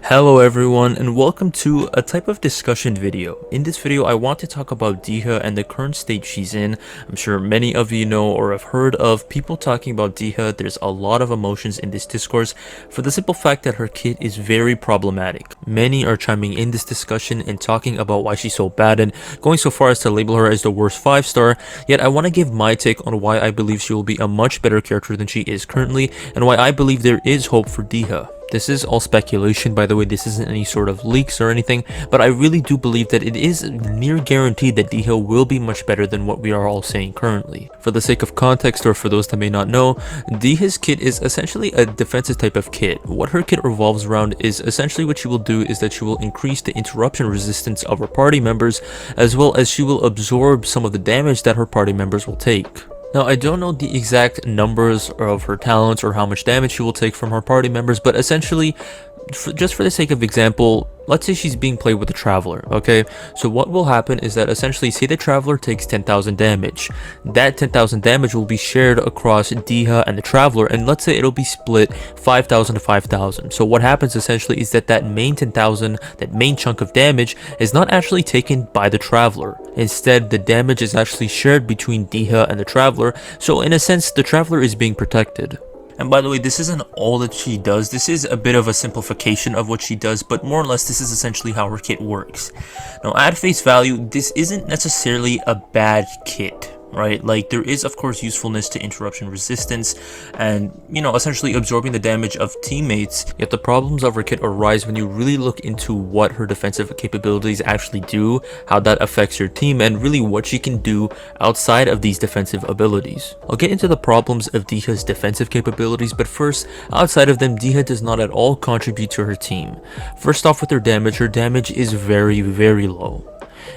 Hello everyone, and welcome to a type of discussion video. In this video I want to talk about Dehya and the current state she's in. I'm sure many of you know or have heard of people talking about Dehya. There's a lot of emotions in this discourse for the simple fact that her kit is very problematic. Many are chiming in this discussion and talking about why she's so bad and going so far as to label her as the worst 5-star, yet I want to give my take on why I believe she will be a much better character than she is currently and why I believe there is hope for Dehya. This is all speculation, by the way. This isn't any sort of leaks or anything, but I really do believe that it is near guaranteed that Dehya will be much better than what we are all saying currently. For the sake of context, or for those that may not know, Dehya's kit is essentially a defensive type of kit. What her kit revolves around is essentially what she will do is that she will increase the interruption resistance of her party members, as well as she will absorb some of the damage that her party members will take. Now, I don't know the exact numbers of her talents or how much damage she will take from her party members, but essentially, just for the sake of example, let's say she's being played with a Traveler, okay? So what will happen is that essentially, say the Traveler takes 10,000 damage. That 10,000 damage will be shared across Dehya and the Traveler, and let's say it'll be split 5,000 to 5,000. So what happens essentially is that main 10,000, that main chunk of damage, is not actually taken by the Traveler. Instead, the damage is actually shared between Dehya and the Traveler, so in a sense, the Traveler is being protected. And by the way, this isn't all that she does. This is a bit of a simplification of what she does, but more or less this is essentially how her kit works. Now, at face value, this isn't necessarily a bad kit, right? Like, there is of course usefulness to interruption resistance and, you know, essentially absorbing the damage of teammates, yet the problems of her kit arise when you really look into what her defensive capabilities actually do, how that affects your team, and really what she can do outside of these defensive abilities. I'll get into the problems of Dehya's defensive capabilities, but first, outside of them, Dehya does not at all contribute to her team. First off, with her damage is very, very low.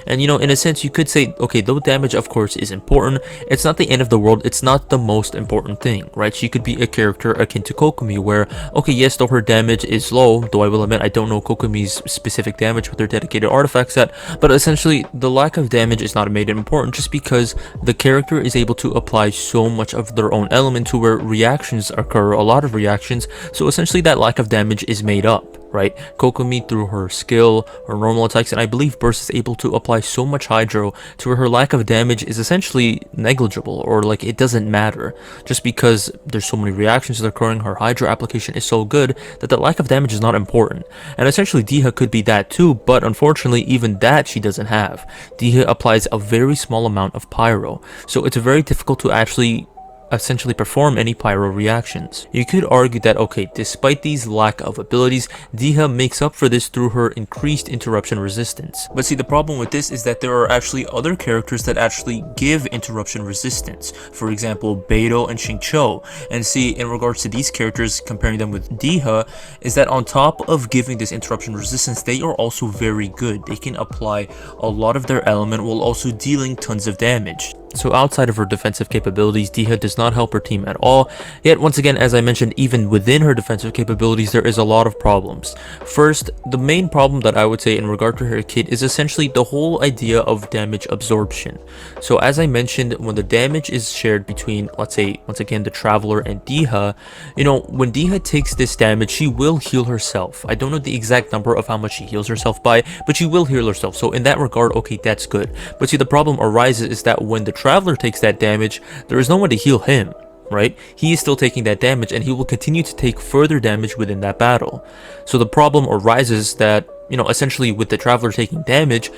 And, you know, in a sense, you could say, okay, though damage of course is important, it's not the end of the world, it's not the most important thing, right? She could be a character akin to Kokomi where, okay, yes, though her damage is low, though I will admit I don't know Kokomi's specific damage with her dedicated artifact set, but essentially the lack of damage is not made important just because the character is able to apply so much of their own element to where reactions occur, a lot of reactions, so essentially that lack of damage is made up. Right, Kokomi through her skill, her normal attacks, and I believe Burst is able to apply so much Hydro to where her lack of damage is essentially negligible, or like it doesn't matter. Just because there's so many reactions that are occurring, her Hydro application is so good that the lack of damage is not important. And essentially Dehya could be that too, but unfortunately even that she doesn't have. Dehya applies a very small amount of Pyro, so it's very difficult to actually essentially perform any pyro reactions. You could argue that, okay, despite these lack of abilities, Dehya makes up for this through her increased interruption resistance. But see, the problem with this is that there are actually other characters that actually give interruption resistance. For example, Beidou and Xingqiu. And see, in regards to these characters, comparing them with Dehya, is that on top of giving this interruption resistance, they are also very good. They can apply a lot of their element while also dealing tons of damage. So outside of her defensive capabilities, Dehya does not help her team at all. Yet once again, as I mentioned, even within her defensive capabilities, there is a lot of problems. First, the main problem that I would say in regard to her kit is essentially the whole idea of damage absorption. So as I mentioned, when the damage is shared between, let's say, once again, the Traveler and Dehya, you know, when Dehya takes this damage, she will heal herself. I don't know the exact number of how much she heals herself by, but she will heal herself. So in that regard, okay, that's good. But see, the problem arises is that when the Traveler takes that damage, there is no one to heal him, right? He is still taking that damage and he will continue to take further damage within that battle. So the problem arises that, you know, essentially with the Traveler taking damage,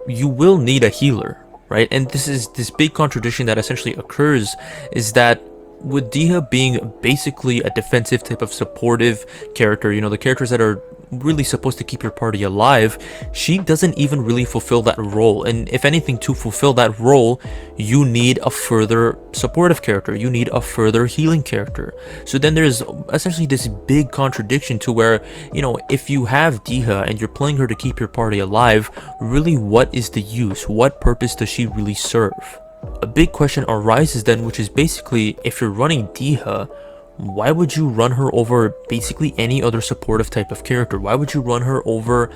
you will need a healer, right? And this is this big contradiction that essentially occurs is that with Dehya being basically a defensive type of supportive character, you know, the characters that are really supposed to keep your party alive, she doesn't even really fulfill that role. And if anything, to fulfill that role, you need a further supportive character, you need a further healing character. So then there's essentially this big contradiction to where, you know, if you have Dehya and you're playing her to keep your party alive, really what is the use? What purpose does she really serve? A big question arises then, which is basically, if you're running Dehya, why would you run her over basically any other supportive type of character? Why would you run her over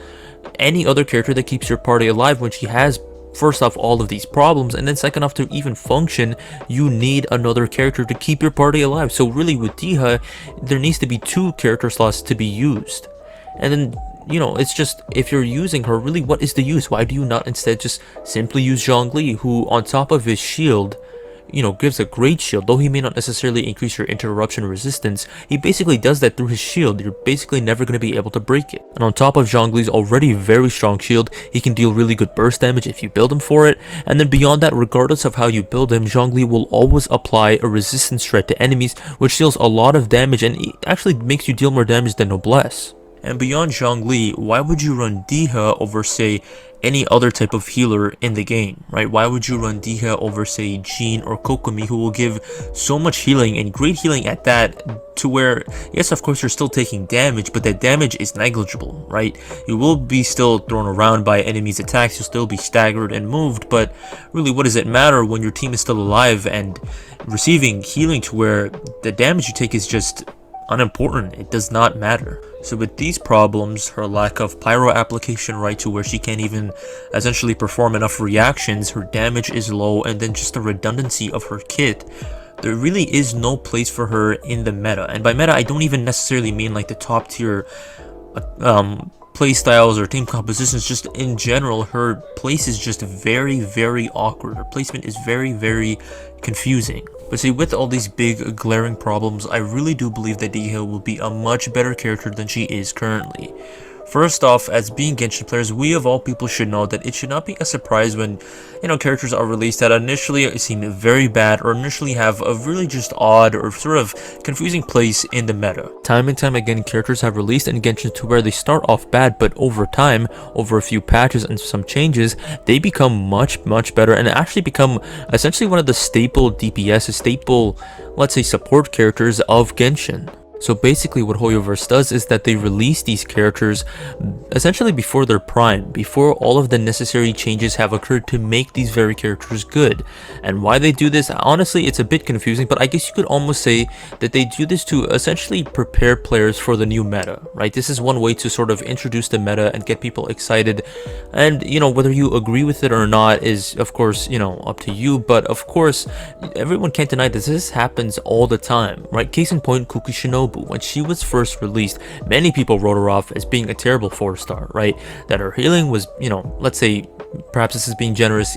any other character that keeps your party alive when she has first off all of these problems, and then second off, to even function, you need another character to keep your party alive. So really with Dehya, there needs to be two character slots to be used. And then, you know, it's just, if you're using her, really, what is the use? Why do you not instead just simply use Zhongli, who on top of his shield, you know, gives a great shield. Though he may not necessarily increase your interruption resistance, he basically does that through his shield. You're basically never going to be able to break it. And on top of Zhongli's already very strong shield, he can deal really good burst damage if you build him for it. And then beyond that, regardless of how you build him, Zhongli will always apply a resistance threat to enemies, which deals a lot of damage and it actually makes you deal more damage than Noblesse. And beyond Zhongli, why would you run Dehya over, say, any other type of healer in the game, right? Why would you run Dehya over, say, Jean or Kokomi, who will give so much healing and great healing at that, to where, yes, of course, you're still taking damage, but that damage is negligible, right? You will be still thrown around by enemies' attacks, you'll still be staggered and moved, but really, what does it matter when your team is still alive and receiving healing to where the damage you take is just unimportant? It does not matter. So with these problems, her lack of pyro application, right, to where she can't even essentially perform enough reactions, her damage is low, and then just the redundancy of her kit, there really is no place for her in the meta. And by meta, I don't even necessarily mean like the top tier playstyles or team compositions. Just in general, her place is just very, very awkward. Her placement is very, very confusing. But see, with all these big glaring problems, I really do believe that Dehya will be a much better character than she is currently. First off, as being Genshin players, we of all people should know that it should not be a surprise when, you know, characters are released that initially seem very bad or initially have a really just odd or sort of confusing place in the meta. Time and time again, characters have released in Genshin to where they start off bad, but over time, over a few patches and some changes, they become much, much better and actually become essentially one of the staple DPS, staple, let's say, support characters of Genshin. So basically what Hoyoverse does is that they release these characters essentially before their prime, before all of the necessary changes have occurred to make these very characters good. And why they do this, honestly, it's a bit confusing, but I guess you could almost say that they do this to essentially prepare players for the new meta, right? This is one way to sort of introduce the meta and get people excited. And, you know, whether you agree with it or not is, of course, you know, up to you. But of course, everyone can't deny that this happens all the time, right? Case in point, Kuki Shinobu. When she was first released, many people wrote her off as being a terrible 4-star, right? That her healing was, you know, let's say, perhaps this is being generous,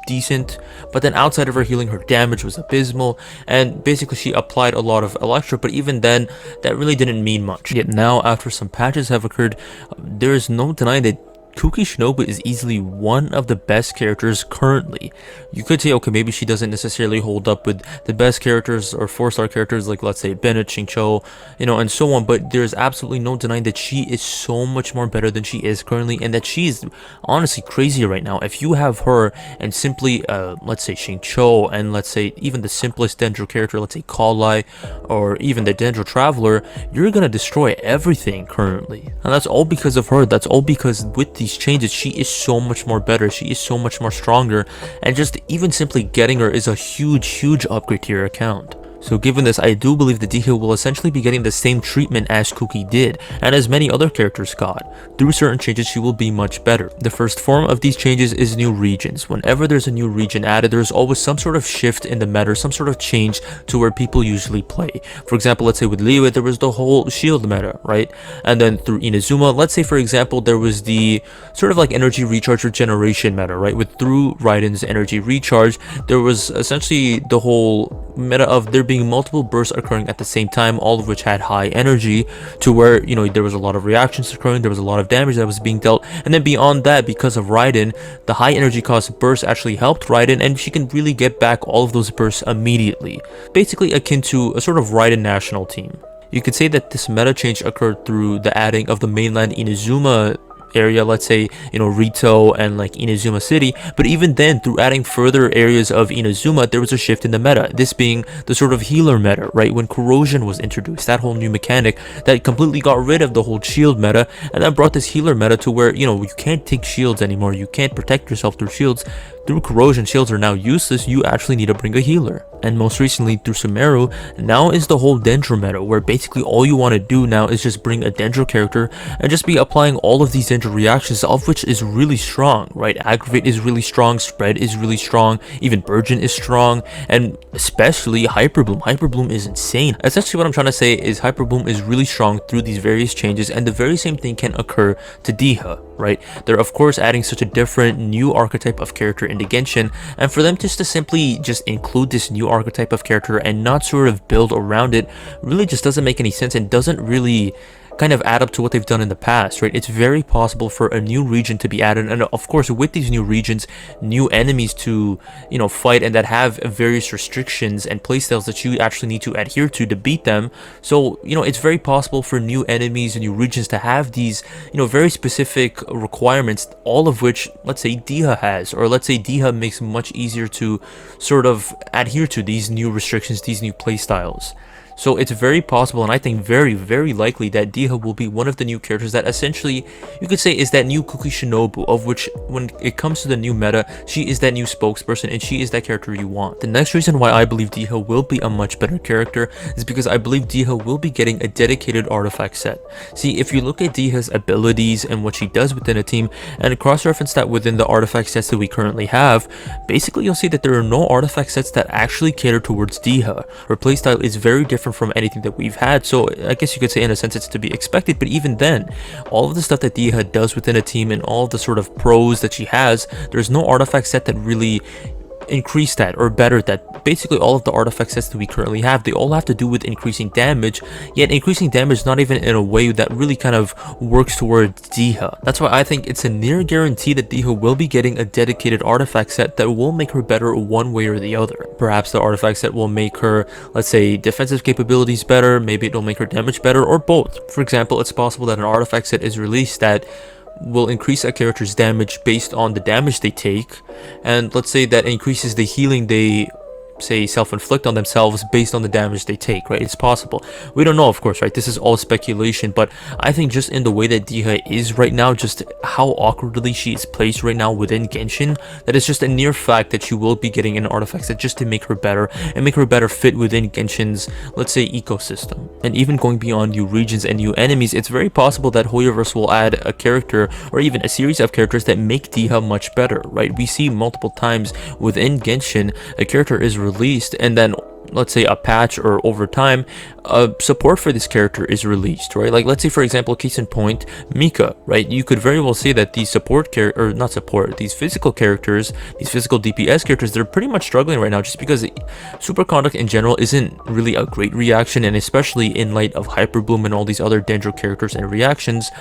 decent, but then outside of her healing, her damage was abysmal, and basically she applied a lot of Electro, but even then, that really didn't mean much. Yet now, after some patches have occurred, there is no denying that Kuki Shinobu is easily one of the best characters currently. You could say, okay, maybe she doesn't necessarily hold up with the best characters or 4-star characters like, let's say, Bennett, Xingqiu, you know, and so on, but there's absolutely no denying that she is so much more better than she is currently, and that she is honestly crazy right now. If you have her and simply, let's say, Xingqiu, and let's say even the simplest Dendro character, let's say Kalai, or even the Dendro Traveler, you're gonna destroy everything currently. And that's all because of her. That's all because with these changes, she is so much more better, she is so much more stronger, and just even simply getting her is a huge upgrade to your account. So given this, I do believe that Dehya will essentially be getting the same treatment as Kuki did, and as many other characters got. Through certain changes, she will be much better. The first form of these changes is new regions. Whenever there's a new region added, there's always some sort of shift in the meta, some sort of change to where people usually play. For example, let's say with Liyue, there was the whole shield meta, right? And then through Inazuma, let's say for example, there was the sort of like energy recharge regeneration meta, right? With through Raiden's energy recharge, there was essentially the whole meta of there being multiple bursts occurring at the same time, all of which had high energy, to where, you know, there was a lot of reactions occurring, there was a lot of damage that was being dealt, and then beyond that, because of Raiden, the high energy cost burst actually helped Raiden, and she can really get back all of those bursts immediately, basically akin to a sort of Raiden national team. You could say that this meta change occurred through the adding of the mainland Inazuma area, let's say, you know, Rito and like Inazuma City, but even then, through adding further areas of Inazuma, there was a shift in the meta, this being the sort of healer meta, right? When corrosion was introduced, that whole new mechanic that completely got rid of the whole shield meta, and that brought this healer meta to where, you know, you can't take shields anymore, you can't protect yourself through shields, through corrosion, shields are now useless, you actually need to bring a healer. And most recently through Sumeru, now is the whole Dendro meta, where basically all you want to do now is just bring a Dendro character and just be applying all of these Dendro reactions, of which is really strong, right? Aggravate is really strong, Spread is really strong, even Burgeon is strong, and especially Hyper Bloom. Hyper Bloom is insane. Essentially what I'm trying to say is Hyper Bloom is really strong through these various changes, and the very same thing can occur to Dehya, right? They're of course adding such a different new archetype of character into Genshin, and for them just to simply just include this new archetype of character and not sort of build around it really just doesn't make any sense and doesn't really kind of add up to what they've done in the past, right? It's very possible for a new region to be added, and of course with these new regions, new enemies to, you know, fight, and that have various restrictions and playstyles that you actually need to adhere to beat them. So, you know, it's very possible for new enemies and new regions to have these, you know, very specific requirements, all of which, let's say, Dehya has, or let's say Dehya makes much easier to sort of adhere to these new restrictions, these new playstyles. So it's very possible, and I think very, very likely, that Dehya will be one of the new characters that essentially you could say is that new Kuki Shinobu, of which when it comes to the new meta, she is that new spokesperson and she is that character you want. The next reason why I believe Dehya will be a much better character is because I believe Dehya will be getting a dedicated artifact set. See, if you look at Dehya's abilities and what she does within a team and cross-reference that within the artifact sets that we currently have, basically you'll see that there are no artifact sets that actually cater towards Dehya. Her playstyle is very different from anything that we've had, so I guess you could say in a sense it's to be expected. But even then, all of the stuff that Dehya does within a team and all of the sort of pros that she has, there's no artifact set that really increase that or better that. Basically all of the artifact sets that we currently have, they all have to do with increasing damage, yet increasing damage not even in a way that really kind of works towards Dehya. That's why I think it's a near guarantee that Dehya will be getting a dedicated artifact set that will make her better one way or the other. Perhaps the artifact set will make her, let's say, defensive capabilities better, maybe it'll make her damage better, or both. For example, it's possible that an artifact set is released that will increase a character's damage based on the damage they take, and let's say that increases the healing they say self-inflict on themselves based on the damage they take, right? It's possible. We don't know, of course, right? This is all speculation, but I think just in the way that Dehya is right now, just how awkwardly she is placed right now within Genshin, that it's just a near fact that she will be getting an artifact set just to make her better and make her better fit within Genshin's, let's say, ecosystem. And even going beyond new regions and new enemies, it's very possible that Hoyoverse will add a character or even a series of characters that make Dehya much better, right? We see multiple times within Genshin a character is released, and then let's say a patch or over time support for this character is released, right? Like, let's say for example, case in point, Mika, right? You could very well say that these support or not support, these physical characters, these physical DPS characters, they're pretty much struggling right now just because super conduct in general isn't really a great reaction, and especially in light of Hyper Bloom and all these other Dendro characters and reactions,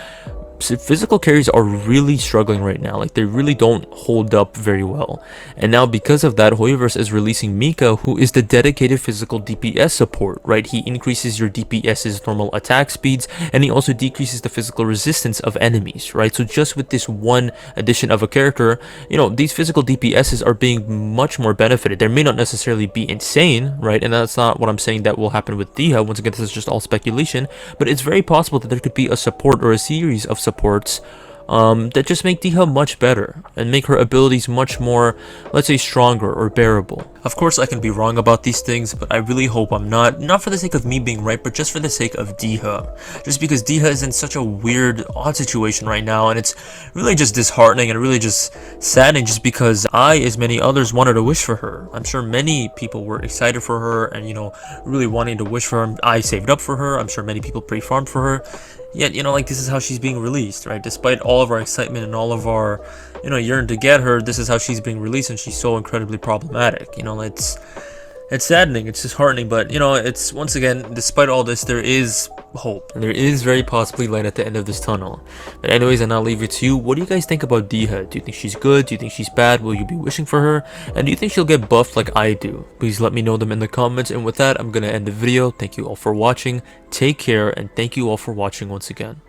physical carries are really struggling right now. Like, they really don't hold up very well. And now because of that, Hoyoverse is releasing Mika, who is the dedicated physical DPS support, right? He increases your DPS's normal attack speeds, and he also decreases the physical resistance of enemies, right? So just with this one addition of a character, you know, these physical DPS's are being much more benefited. They may not necessarily be insane, right? And that's not what I'm saying that will happen with Dehya. Once again, this is just all speculation, but it's very possible that there could be a support or a series of supports that just make Dehya much better and make her abilities much more, let's say, stronger or bearable. Of course, I can be wrong about these things, but I really hope I'm not for the sake of me being right, but just for the sake of Dehya. Just because Dehya is in such a weird, odd situation right now, and it's really just disheartening and really just saddening, just because I, as many others, wanted to wish for her. I'm sure many people were excited for her and, you know, really wanting to wish for her. I saved up for her. I'm sure many people pre-farmed for her. Yet, you know, like, this is how she's being released, right? Despite all of our excitement and all of our, you know, yearn to get her, this is how she's being released, and she's so incredibly problematic. You know, it's saddening, it's disheartening, but, you know, it's, once again, despite all this, there is hope. And there is very possibly light at the end of this tunnel. But anyways, and I'll leave it to you. What do you guys think about Dehya? Do you think she's good? Do you think she's bad? Will you be wishing for her? And do you think she'll get buffed like I do? Please let me know them in the comments. And with that, I'm gonna end the video. Thank you all for watching. Take care, and thank you all for watching once again.